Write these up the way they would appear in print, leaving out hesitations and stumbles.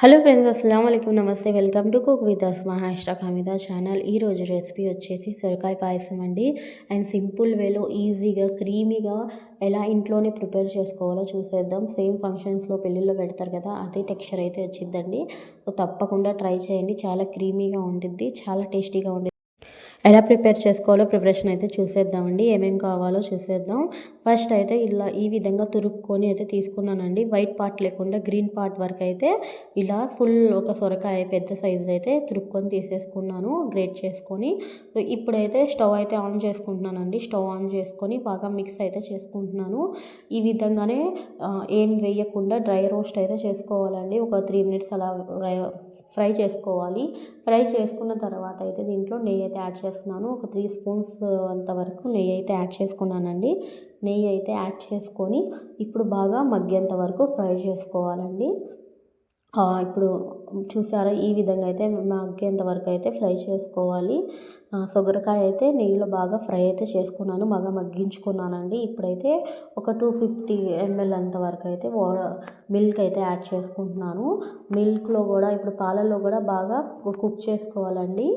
Hello friends, అస్సలం వాలేకుమ్, నమస్తే. Welcome to cook with Asma #Hameeda channel. ఈరోజు రెసిపీ వచ్చేసి సొరకాయ పాయసం అండి. అండ్ సింపుల్ వేలో ఈజీగా క్రీమీగా ఎలా ఇంట్లోనే ప్రిపేర్ చేసుకోవాలో చూసేద్దాం. సేమ్ ఫంక్షన్స్లో పెళ్ళిళ్ళలో పెడతారు కదా, అదే టెక్స్చర్ అయితే వచ్చిందండి. సో తప్పకుండా ట్రై చేయండి. చాలా క్రీమీగా ఉంటుంది, చాలా టేస్టీగా ఉంటుంది. ఎలా ప్రిపేర్ చేసుకోవాలో ప్రిపరేషన్ అయితే చూసేద్దామండి. ఏమేం కావాలో చూసేద్దాం. ఫస్ట్ అయితే ఇలా ఈ విధంగా తురుక్కొని అయితే తీసుకున్నానండి. వైట్ పార్ట్ లేకుండా గ్రీన్ పార్ట్ వరకు అయితే ఇలా ఫుల్ ఒక సొరకాయ పెద్ద సైజ్ అయితే తురుక్కొని తీసేసుకున్నాను, గ్రేట్ చేసుకొని. ఇప్పుడైతే స్టవ్ అయితే ఆన్ చేసుకుంటున్నానండి. స్టవ్ ఆన్ చేసుకొని బాగా మిక్స్ అయితే చేసుకుంటున్నాను. ఈ విధంగానే ఏం వేయకుండా డ్రై రోస్ట్ అయితే చేసుకోవాలండి. ఒక 3 మినిట్స్ అలా ఫ్రై చేసుకోవాలి. ఫ్రై చేసుకున్న తర్వాత అయితే దీంట్లో నెయ్యి అయితే యాడ్ చేస్తున్నాను. ఒక 3 స్పూన్స్ అంతవరకు నెయ్యి అయితే యాడ్ చేసుకున్నానండి. నెయ్యి అయితే యాడ్ చేసుకొని ఇప్పుడు బాగా మగ్గేంత వరకు ఫ్రై చేసుకోవాలండి. ఇప్పుడు చూసారా, ఈ విధంగా అయితే మగ్గేంత వరకు అయితే ఫ్రై చేసుకోవాలి. సొరకాయ అయితే నెయ్యిలో బాగా ఫ్రై అయితే చేసుకున్నాను, బాగా మగ్గించుకున్నానండి. ఇప్పుడైతే ఒక 250 ml అంతవరకు అయితే మిల్క్ అయితే యాడ్ చేసుకుంటున్నాను. మిల్క్లో కూడా ఇప్పుడు పాలల్లో కూడా బాగా కుక్ చేసుకోవాలండి.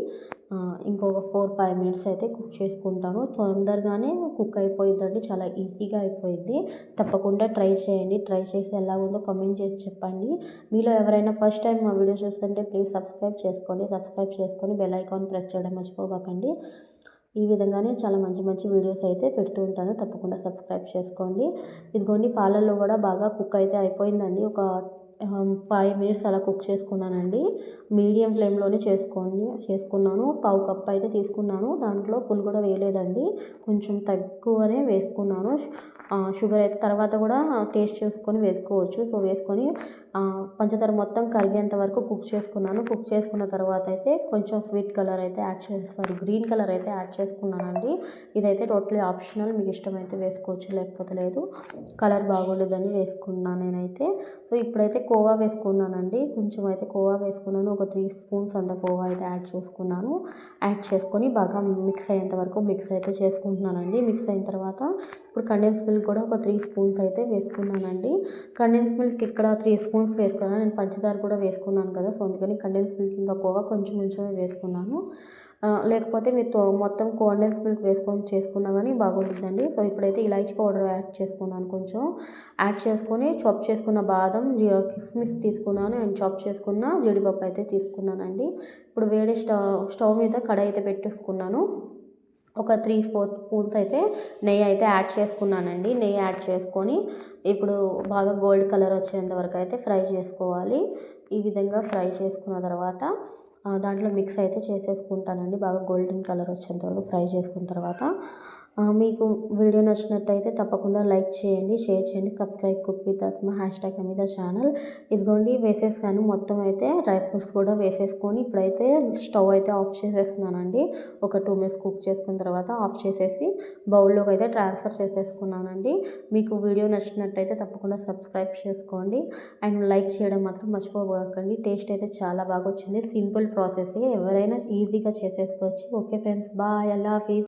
ఇంకొక 4-5 మినిట్స్ అయితే కుక్ చేసుకుంటాను. తొందరగానే కుక్ అయిపోయిందండి, చాలా ఈజీగా అయిపోయింది. తప్పకుండా ట్రై చేయండి. ట్రై చేసి ఎలా ఉందో కామెంట్ చేసి చెప్పండి. మీలో ఎవరైనా ఫస్ట్ టైం మా వీడియో చూస్తుంటే ప్లీజ్ సబ్స్క్రైబ్ చేసుకొని బెల్ ఐకాన్ ప్రెస్ చేయడం మర్చిపోకండి. ఈ విధంగానే చాలా మంచి మంచి వీడియోస్ అయితే పెడుతూ ఉంటాను. తప్పకుండా సబ్స్క్రైబ్ చేసుకోండి. ఇదిగోండి, పాలల్లో కూడా బాగా కుక్ అయితే అయిపోయిందండి. ఒక 5 మినిట్స్ అలా కుక్ చేసుకున్నానండి. మీడియం ఫ్లేమ్లోనే చేసుకున్నాను. పావు కప్ అయితే తీసుకున్నాను. దాంట్లో ఫుల్ కూడా వేయలేదండి, కొంచెం తక్కువనే వేసుకున్నాను. షుగర్ అయితే తర్వాత కూడా టేస్ట్ చూసుకొని వేసుకోవచ్చు. సో వేసుకొని పంచదార మొత్తం కరిగేంత వరకు కుక్ చేసుకున్నాను. కుక్ చేసుకున్న తర్వాత అయితే కొంచెం స్వీట్ కలర్ అయితే గ్రీన్ కలర్ అయితే యాడ్ చేసుకున్నానండి. ఇదైతే టోటలీ ఆప్షనల్, మీకు ఇష్టమైతే వేసుకోవచ్చు, లేకపోతే లేదు. కలర్ బాగోలేదని వేసుకున్నాను నేనైతే. సో ఇప్పుడైతే కోవా వేసుకున్నానండి. కొంచెం అయితే కోవా వేసుకున్నాను. ఒక 3 స్పూన్స్ అంత కోవా అయితే యాడ్ చేసుకున్నాను. యాడ్ చేసుకొని బాగా మిక్స్ అయ్యేంత వరకు మిక్స్ అయితే చేసుకుంటున్నానండి. మిక్స్ అయిన తర్వాత ఇప్పుడు కండెన్స్ మిల్క్ కూడా ఒక 3 స్పూన్స్ అయితే వేసుకున్నానండి. కండెన్స్ మిల్క్ ఇక్కడ 3 స్పూన్స్ వేసుకున్నాను. నేను పంచదార కూడా వేసుకున్నాను కదా, సో అందుకని కండెన్స్ మిల్క్ ఇంకా కోవా కొంచెం కొంచెమే వేసుకున్నాను. లేకపోతే మీరు మొత్తం కండెన్స్ మిల్క్ వేసుకొని చేసుకున్నా కానీ బాగుంటుందండి. సో ఇప్పుడైతే ఇలాచీ పౌడర్ యాడ్ చేసుకున్నాను. కొంచెం యాడ్ చేసుకొని చాప్ చేసుకున్న బాదం, కిస్మిస్ తీసుకున్నాను. అండ్ చాప్ చేసుకున్న జీడిపప్పు అయితే తీసుకున్నానండి. ఇప్పుడు వేరే స్టవ్ మీద కడాయి అయితే పెట్టేసుకున్నాను. ఒక 3-4 స్పూన్స్ అయితే నెయ్యి అయితే యాడ్ చేసుకున్నానండి. నెయ్యి యాడ్ చేసుకొని ఇప్పుడు బాగా గోల్డ్ కలర్ వచ్చేంత వరకు అయితే ఫ్రై చేసుకోవాలి. ఈ విధంగా ఫ్రై చేసుకున్న తర్వాత దాంట్లో మిక్స్ అయితే చేసేసుకుంటానండి. బాగా గోల్డెన్ కలర్ వచ్చేంత వరకు ఫ్రై చేసుకున్న తర్వాత మీకు వీడియో నచ్చినట్టయితే తప్పకుండా లైక్ చేయండి, షేర్ చేయండి, subscribe cook with Asma #Hameeda channel. ఇదిగోండి వేసేసాను మొత్తం అయితే. డ్రై ఫ్రూట్స్ కూడా వేసేసుకొని ఇప్పుడైతే స్టవ్ అయితే ఆఫ్ చేసేస్తున్నానండి. ఒక 2 మినిట్స్ కుక్ చేసుకున్న తర్వాత ఆఫ్ చేసేసి బౌల్లోకి అయితే ట్రాన్స్ఫర్ చేసేసుకున్నానండి. మీకు వీడియో నచ్చినట్టయితే తప్పకుండా సబ్స్క్రైబ్ చేసుకోండి అండ్ లైక్ చేయడం మాత్రం మర్చిపోకండి. టేస్ట్ అయితే చాలా బాగా వచ్చింది. సింపుల్ ప్రాసెస్, ఎవరైనా ఈజీగా చేసేసుకోవచ్చు. ఓకే ఫ్రెండ్స్, బాయ్, అల్లా హాఫీజ్.